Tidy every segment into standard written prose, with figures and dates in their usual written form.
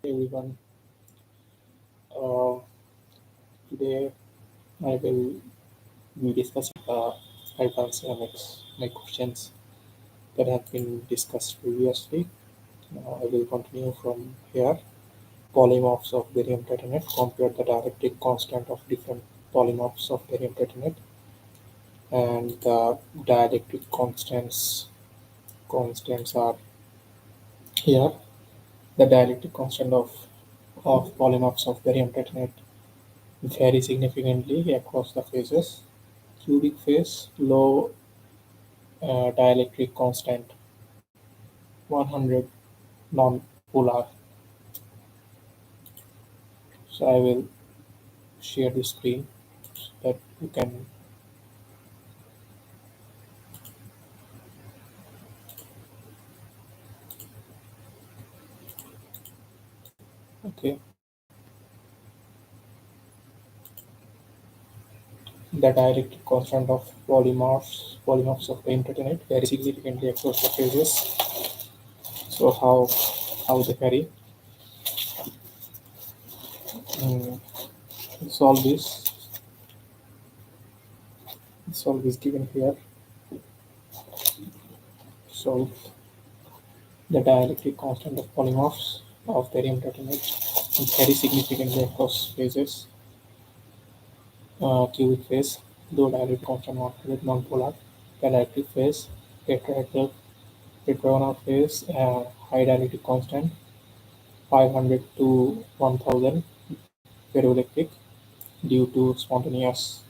Everyone. Uh, Today I will be discussing advanced ceramics. My questions that have been discussed previously. I will continue from here. Polymorphs of barium titanate. Compare the dielectric constant of different polymorphs of barium titanate and the dielectric constants are here. The dielectric constant of polymorphs of barium titanate vary significantly across the phases. Cubic phase, low dielectric constant, 100 non-polar. So I will share the screen so that you can. Okay. The dielectric constant of polymorphs of the internet vary significantly across the phases. So how they vary? Mm, solve this. Solve is given here. Solve the dielectric constant of polymorphs of barium titanate vary significantly across phases. Cubic phase, low dielectric constant 100 non-polar. Dielectric phase, tetrahedral tetragonal phase, high dielectric constant 500 to 1000 ferroelectric due to spontaneous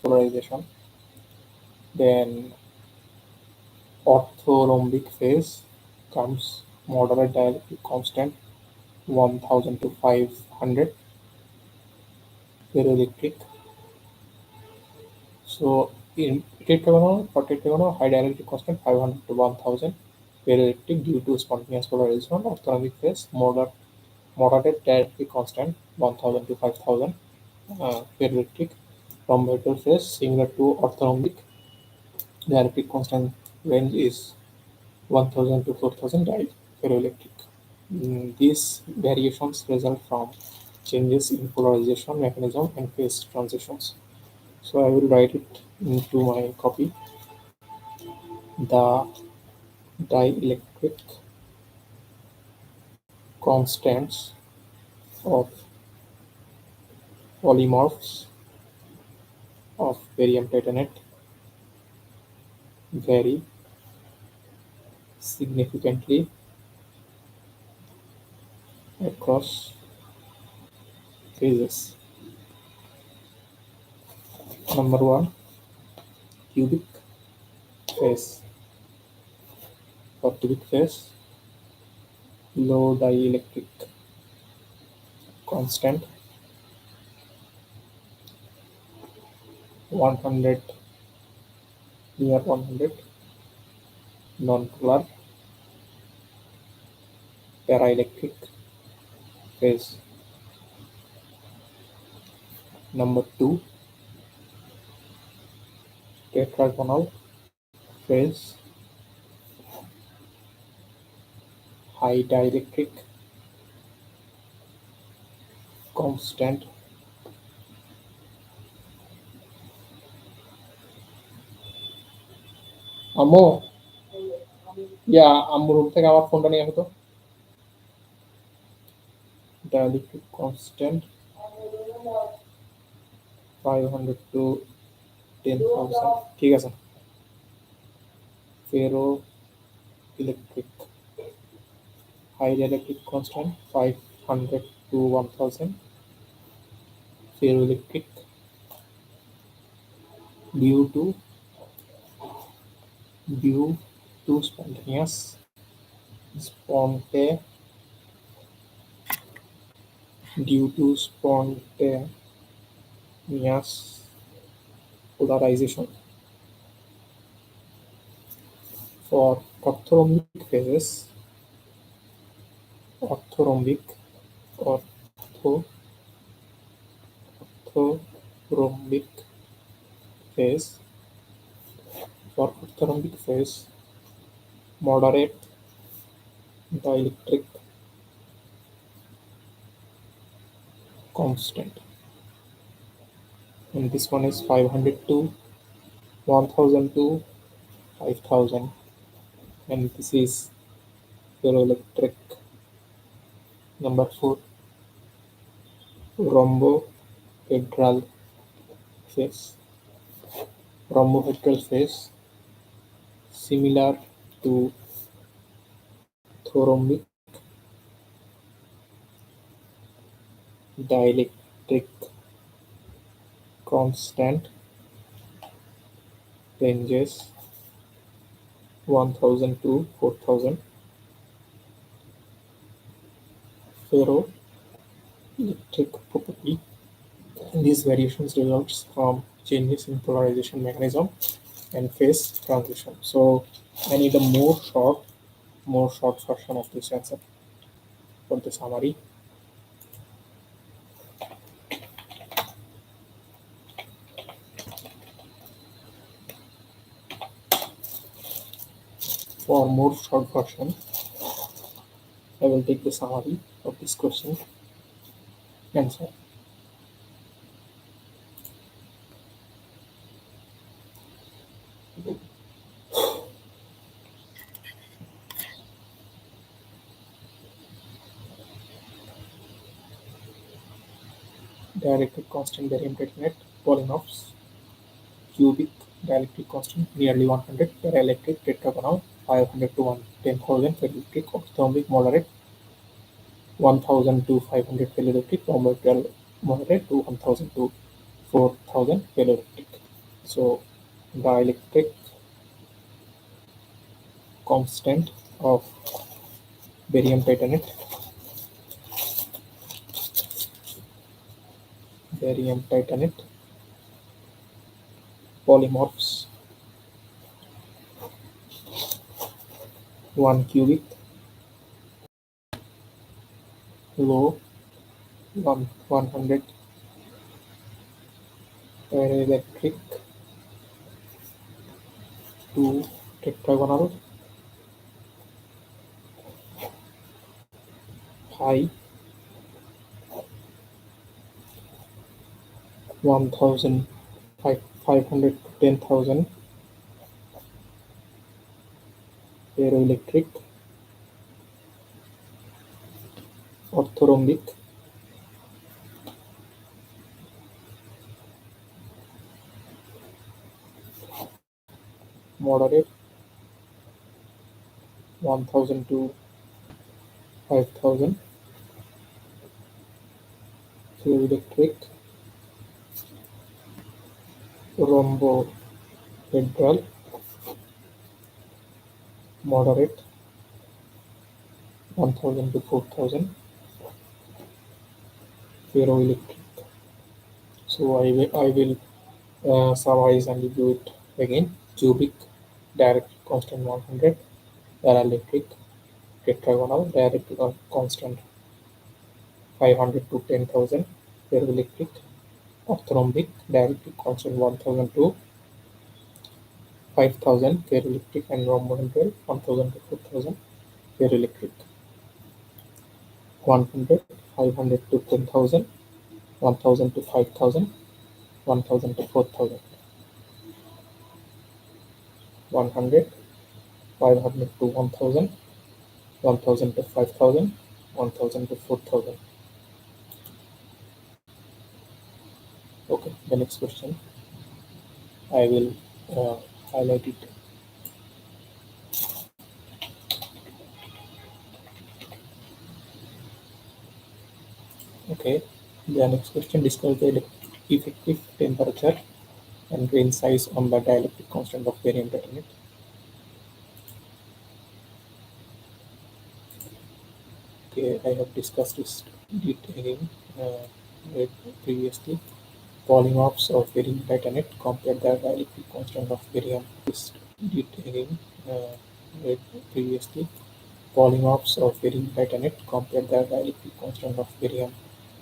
polarization. Then orthorhombic phase comes moderate dielectric constant 1000 to 500 ferroelectric. So in for tetragonal high dielectric constant 500 to 1000 ferroelectric due to spontaneous polarization. Orthorhombic phase moderate dielectric constant 1000 to 5000 ferroelectric. Rhomboidal phase similar to orthorhombic dielectric constant range is 1000 to 4000 ferroelectric. These variations result from changes in polarization mechanism and phase transitions. So I will write it into my copy. The dielectric constants of polymorphs of barium titanate vary significantly across phases. Number one, cubic phase. For cubic phase, low dielectric constant 100 near 100 non-polar paraelectric phase. Number two, tetragonal phase, high dielectric constant আম্মু আম্মু room থেকে আমার ফোনটা নিয়ে আসো তো dielectric constant 500 to 10,000 ঠিক আছে ferroelectric high dielectric constant 500 to 1000 ferroelectric due to due to spontaneous due to spontaneous polarization. For orthorhombic phases, orthorhombic ortho, orthorhombic phase, for orthorhombic phase, moderate dielectric constant, and this one is 500 to 1000 to 5000, and this is ferroelectric. Number 4, rhombohedral phase. Rhombohedral phase similar to rhombic dielectric constant ranges 1000 to 4000. Ferroelectric property. These variations results from changes in polarization mechanism and phase transition. So I need a more short version of this answer for the summary. For more short version, I will take the summary of this question answer. Dielectric constant barium titanate polymorphs, cubic dielectric constant nearly 100, paraelectric tetragonal 500 to 10,000, ferroelectric orthomic moderate 1000 to 500, ferroelectric orbital moderate to 1000 to 4000, ferroelectric. So dielectric constant of barium titanate polymorphs 1 cubic low 100, paraelectric 2 tetragonal high 1000 500 to 10,000, ferroelectric orthorhombic moderate 1000 to 5000, ferroelectric rhombohedral moderate 1000 to 4000, ferroelectric. So I will summarize and review it again. Cubic dielectric constant 100, paraelectric tetragonal dielectric constant 500 to 10,000, ferroelectric orthorhombic dielectric constant 1000 to 5000, ferroelectric and rhombohedral 1000 to 4000, ferroelectric 100, 500 to 10,000, 1000 to 5000, 1000 to 4000, 100, 500 to 1000, 1000 to 5000, 1000 to 4000. Okay, the next question I will highlight it. Okay, the next question describes the effective temperature and grain size on the dielectric constant of barium titanate. Okay, I have discussed this again with previously. Polymorphs of barium titanate compare the dielectric constant of barium. This again with previously. Polymorphs of barium titanate compare the dielectric constant of barium.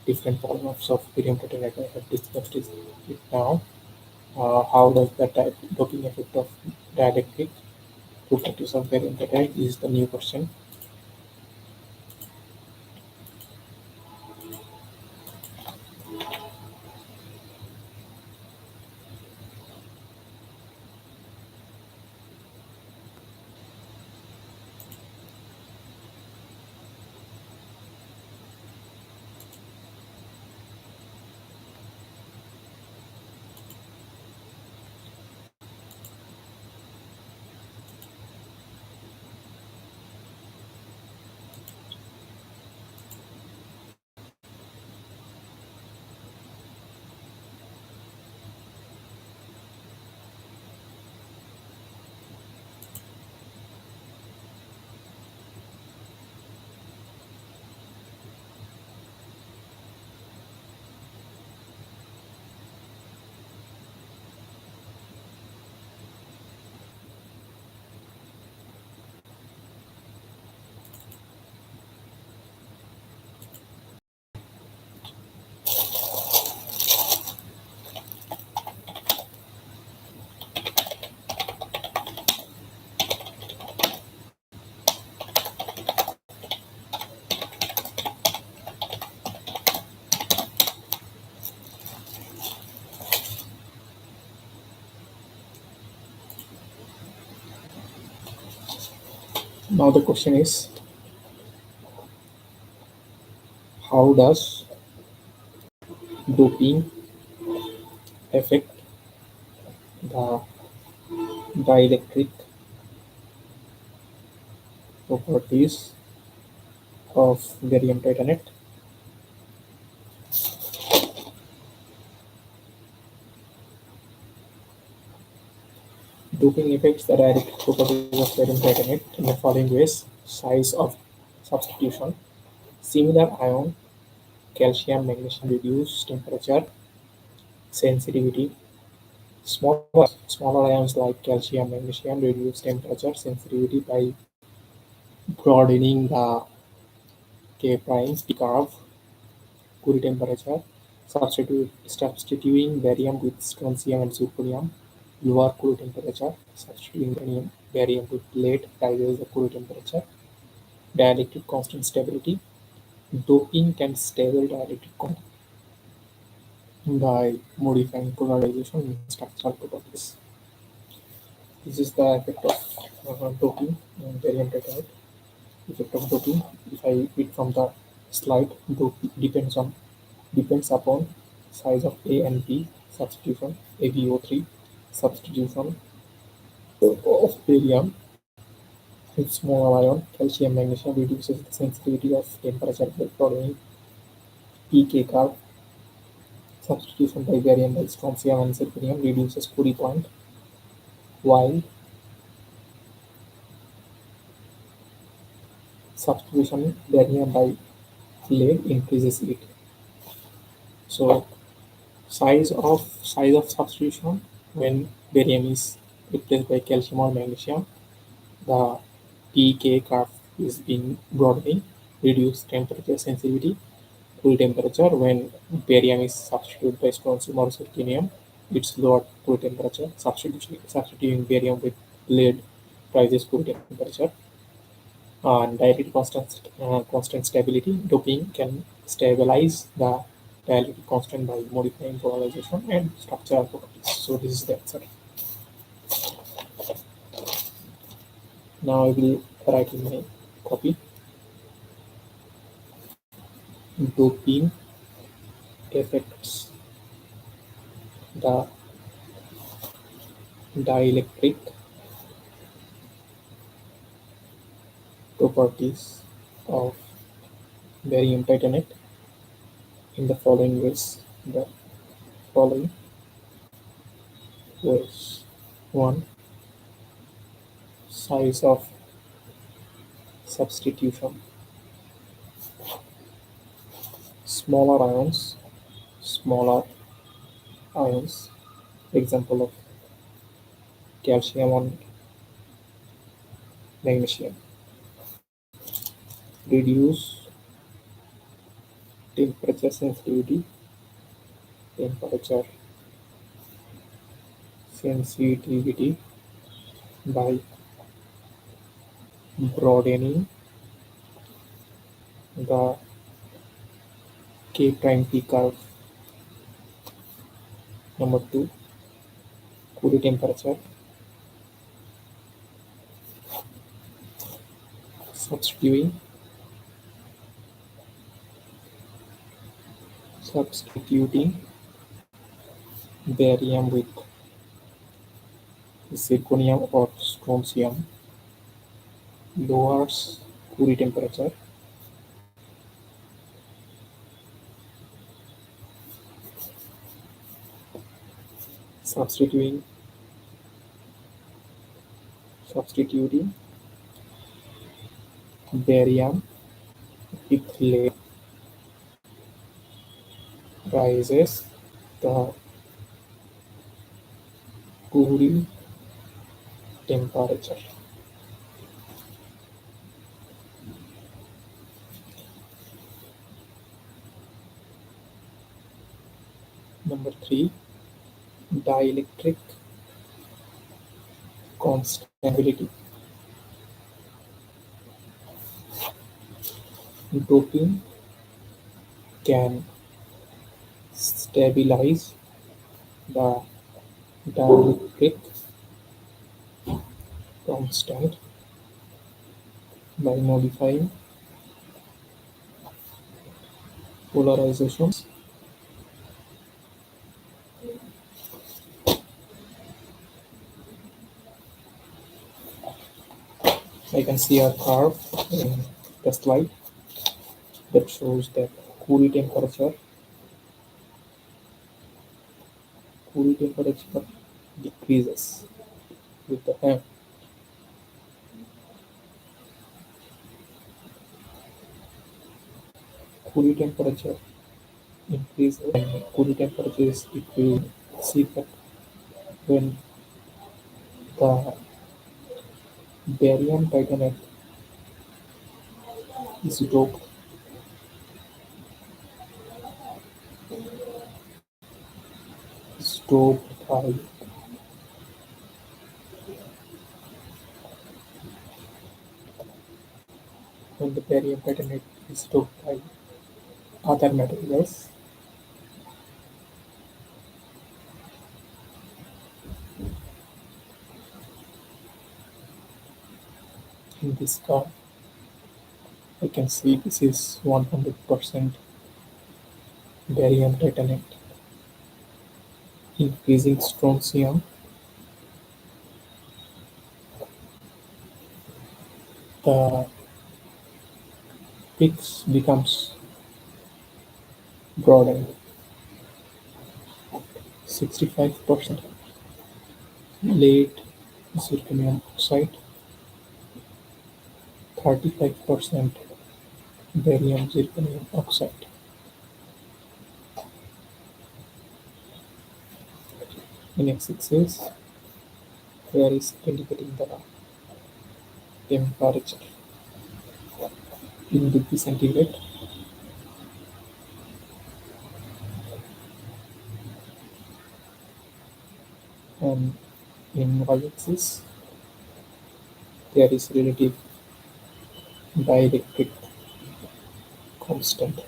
Different polymorphs of barium titanate I have discussed it now. How does the doping effect of dielectric properties of barium titanate is the new question. Now the question is, how does doping affect the dielectric properties of barium titanate? Doping affects the dielectric properties of barium titanate in the following ways: size of substitution, similar ion, calcium, magnesium reduce temperature, sensitivity. Smaller ions like calcium, magnesium reduce temperature sensitivity by broadening the K prime P curve. Curie temperature. Substituting barium with strontium and zirconium, lower Curie temperature. Substituting barium with lead raises the Curie temperature. Dielectric constant stability. Doping can stable dielectric constant by modifying polarization in structural properties. This is the effect of doping in barium titanate. Effect of doping, if I read from the slide, doping depends upon size of A and B substitution, AbO3 substitution of barium with small ion calcium magnesium reduces the sensitivity of temperature by broadening pK curve. Substitution by barium by strontium and zirconium reduces Curie point, while substitution barium by lead increases it. So size of substitution when barium is replaced by calcium or magnesium, the pK curve is being broadening, reduce temperature sensitivity. Cool temperature when barium is substituted by strontium or zirconium, it's lower cool temperature. Substituting barium with lead rises cool temperature. And dielectric constant stability. Doping can stabilize the dielectric constant by modifying polarization and structural properties. So this is the answer. Now I will write in my copy. Doping affects the dielectric properties of barium titanate in the following ways. The following ways. 1. Size of substitution. Smaller ions. Smaller ions. Example of calcium and magnesium. Reduce temperature sensitivity. Temperature sensitivity by broadening the K prime P curve. Number 2. Curie temperature. Substituting substituting barium with zirconium or strontium lowers Curie temperature. Substituting substituting barium with lead rises the Curie temperature. Number 3. Dielectric constability. Doping can stabilize the dielectric constant by modifying polarizations. I can see a curve in the slide that shows that Curie temperature Curie temperature decreases with the time. Curie temperature increases when Curie temperature is decreased. See that when the barium titanate is doped, is doped by when the barium titanate is doped by other materials, in this curve I can see this is 100% barium titanate. Increasing strontium, the peaks becomes broadened. 65% lead zirconium oxide, 35% barium zirconium oxide. In x-axis, here is indicating the temperature in degree centigrade, and in y-axis there is relative dielectric constant,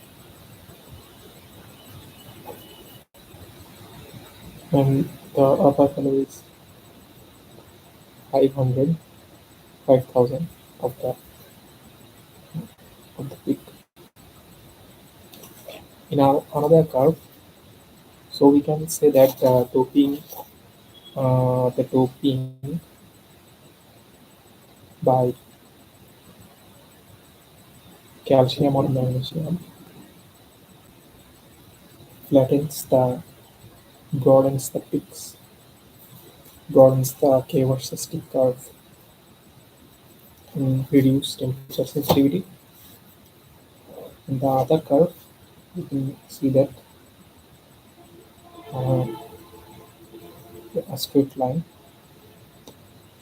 and the upper value is 500, 5000 of the peak. In our another curve, so we can say that the doping by calcium or magnesium flattens the broadens the peaks, broadens the K versus T curve, and reduce temperature sensitivity. In the other curve, you can see that uh, a straight line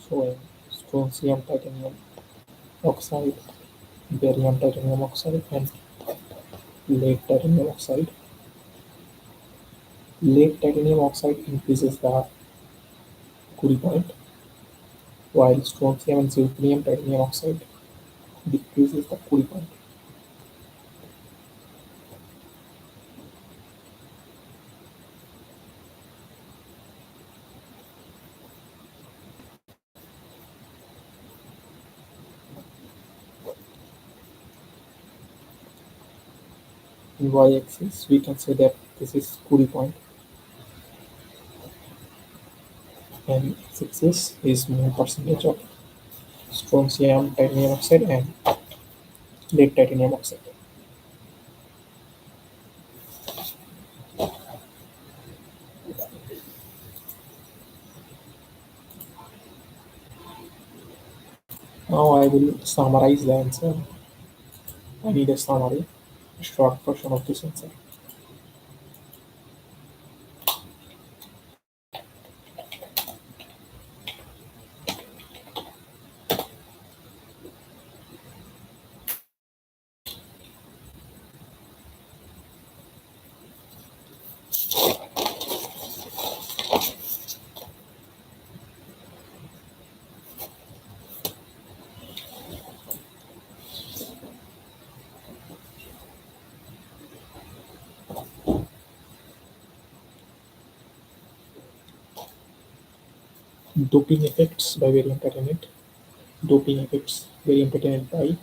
showing strontium titanium oxide, barium titanium oxide, and lead titanium oxide. Lead titanium oxide increases the Curie point, while strontium and zirconium titanium oxide decreases the Curie point. In y-axis, we can say that this is Curie point, and x-axis is more percentage of strontium titanium oxide and lead titanium oxide. Now I will summarize the answer. I need a summary, a short version of this answer. Doping effects by barium titanate. Doping effects very entertained by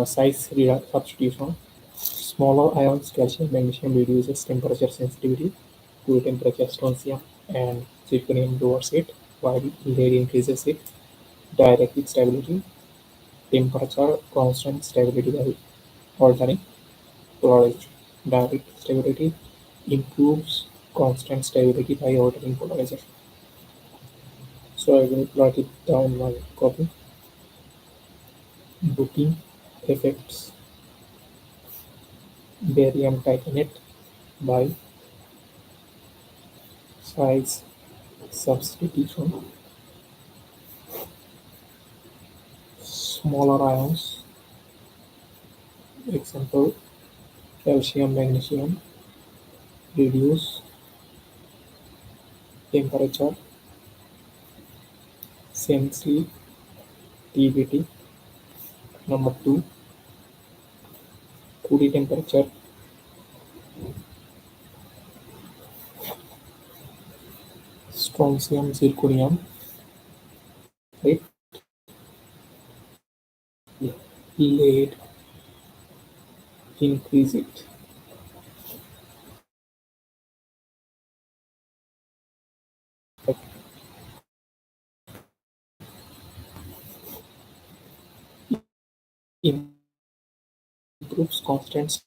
substitution. Smaller ions, calcium, magnesium reduces temperature sensitivity to temperature strontium and zirconium lowers it, while lead increases it. Dielectric stability, temperature constant stability by altering polarization. Dielectric stability improves constant stability by altering polarization. So I will write it down my copy. Doping affects barium titanate by size substitution. Smaller ions, example calcium, magnesium, reduce temperature sensitivity. Number two, Curie temperature, strontium, zirconium, right? Lead increase it. Like improves constant.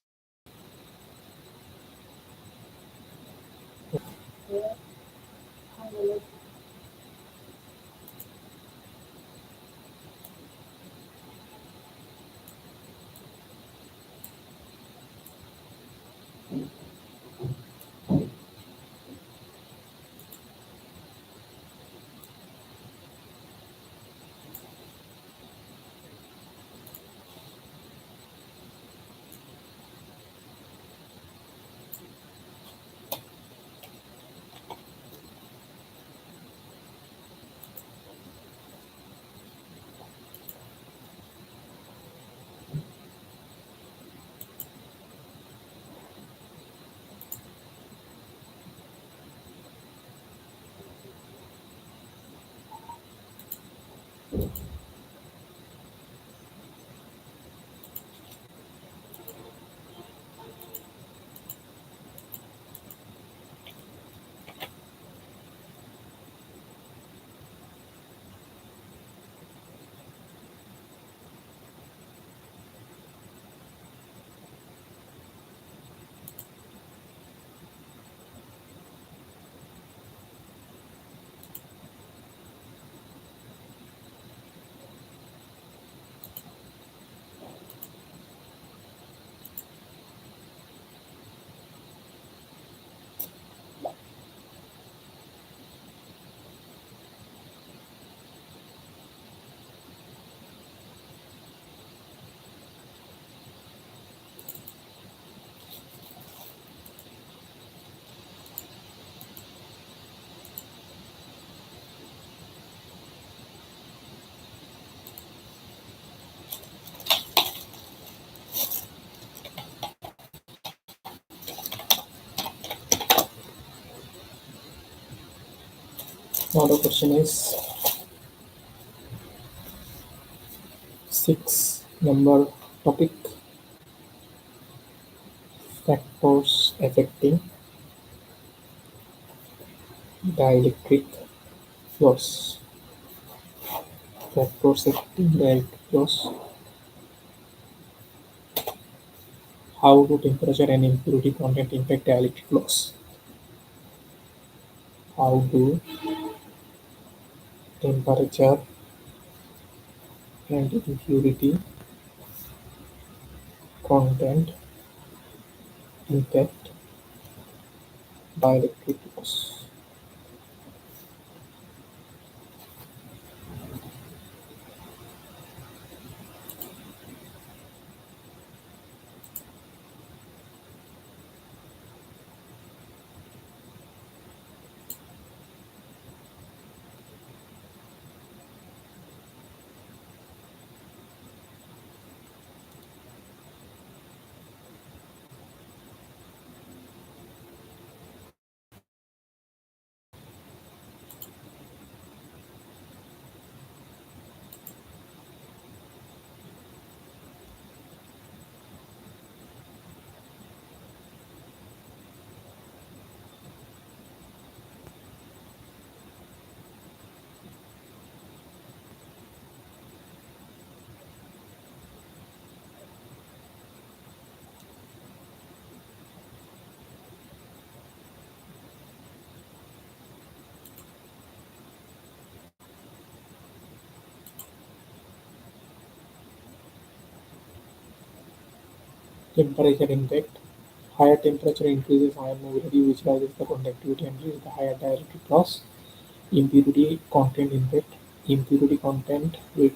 Now the question is six number topic factors affecting dielectric loss. Factors affecting dielectric loss. How do temperature and impurity content impact dielectric loss? How do temperature and impurity content impact dielectric loss? Temperature impact. Higher temperature increases ion mobility, which raises the conductivity and leads to higher dielectric loss. Impurity content impact. Impurity content will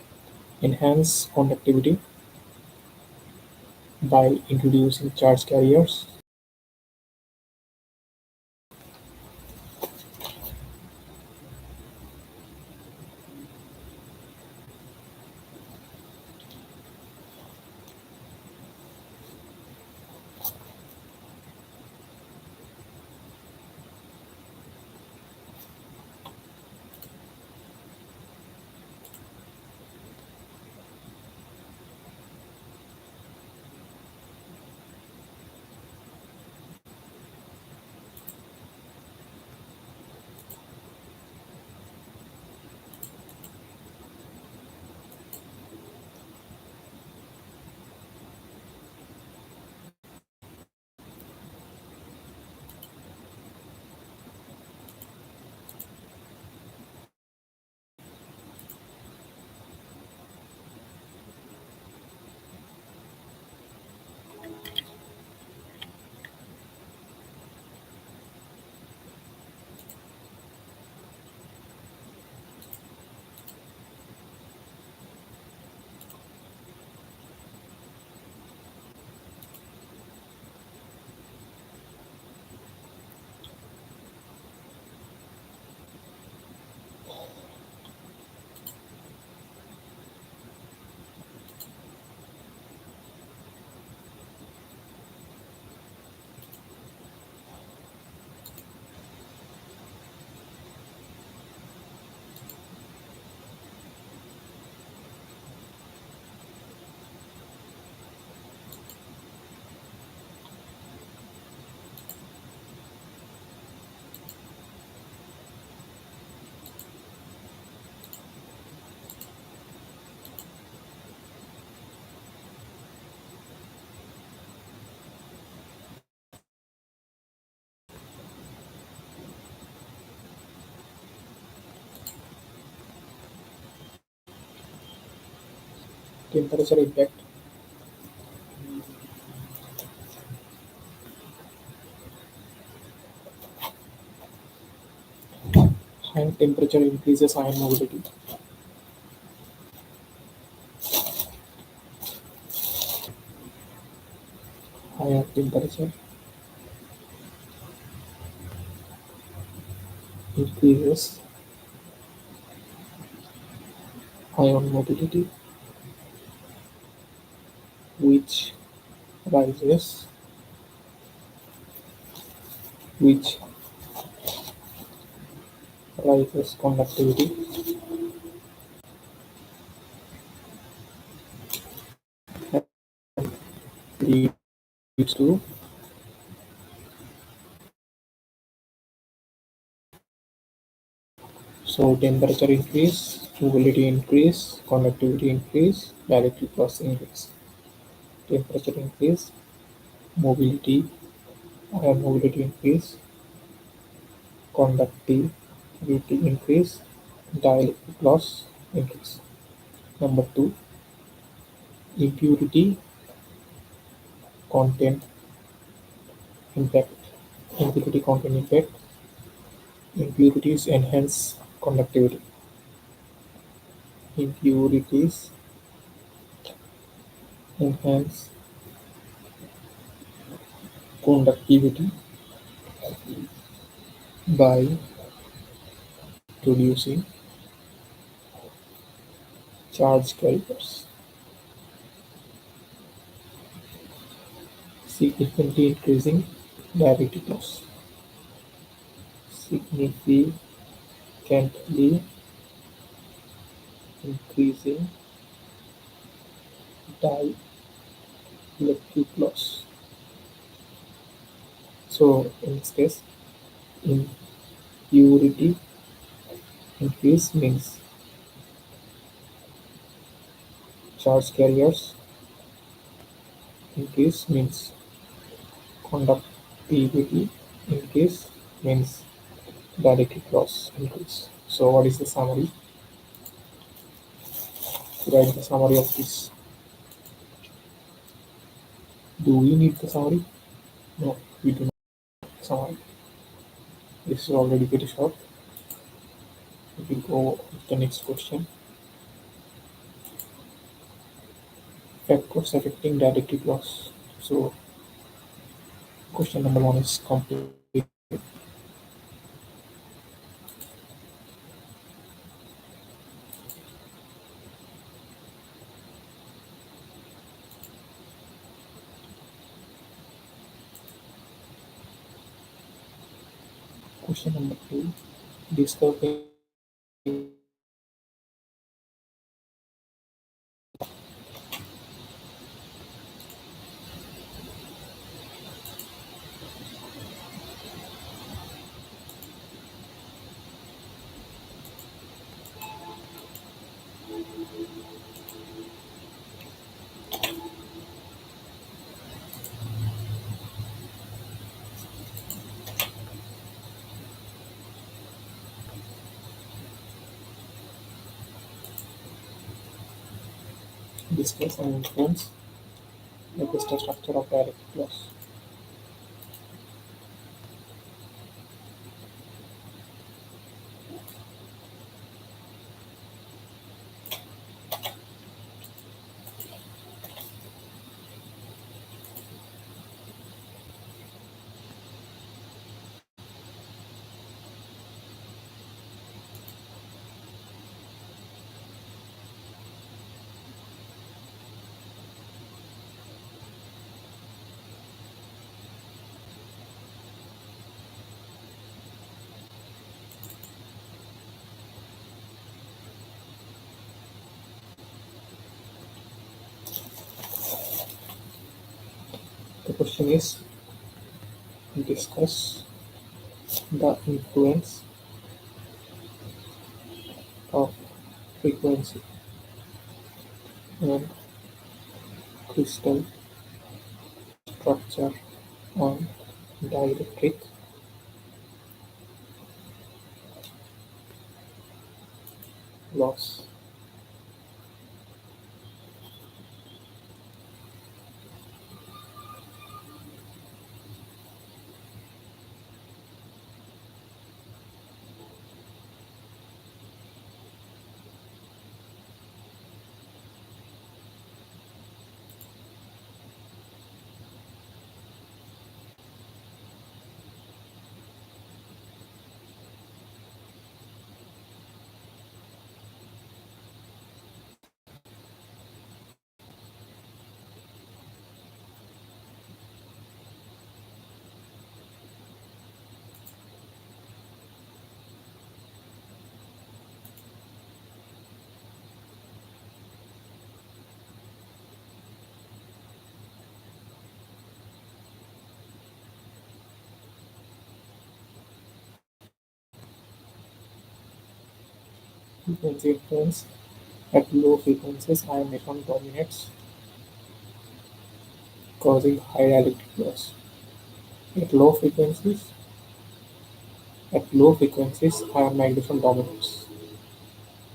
enhance conductivity by introducing charge carriers. Temperature impact. Higher temperature increases ion mobility. Higher temperature increases ion mobility, which rises which rises conductivity leads to so temperature increase, mobility increase, conductivity increase, dielectric loss increase. Temperature increase, mobility, ion mobility increase, conductivity increase, dielectric loss increase. Number two, impurity content impact. Impurity content impact. Impurities enhance conductivity. Impurities enhance conductivity by producing charge carriers, significantly increasing dielectric loss. Significantly increasing dielectric loss. So in this case, impurity increase means charge carriers increase means conductivity increase means dielectric loss increase. So what is the summary? Write the summary of this. Do we need the summary? No, we do not need the summary. This is already pretty short. We will go with the next question. Factors affecting dialectic loss. So, question number one is complete. Question number two, discuss discuss and influence the crystal structure of dialectic loss. The question is discuss the influence of frequency and crystal structure on dielectric loss. Frequency influence at low frequencies ionization dominates, causing high dielectric loss. At low frequencies, ionization dominates,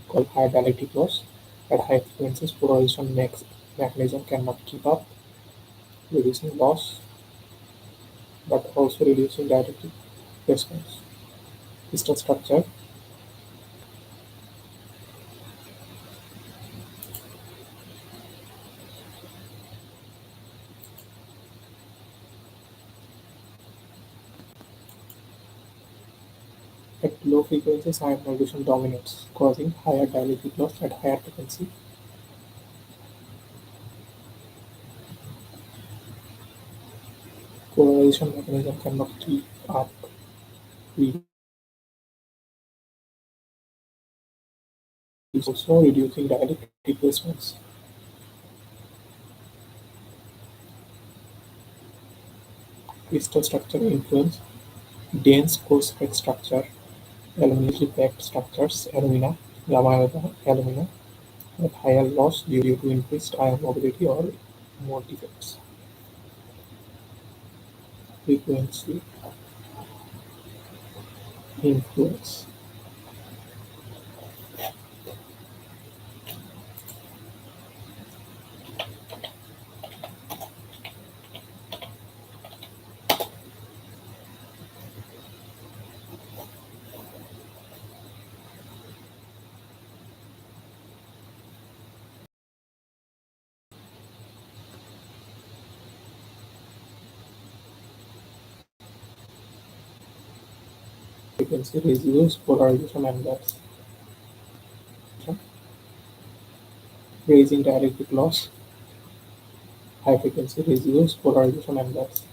called high dielectric loss. At high frequencies, polarization mechanism cannot keep up, reducing loss but also reducing dielectric response. Crystal structure at low frequencies, ionization dominates, causing higher dielectric loss at higher frequency. Polarization mechanism cannot keep up, also reducing dielectric response. Crystal structure influence dense coarse-grained structure, aluminiously packed structures, gamma alumina, have higher loss due to increased ion mobility or more defects. Frequency influence. frequency residues, polarization and gas. Raising dielectric loss, high frequency residues, polarization and gas.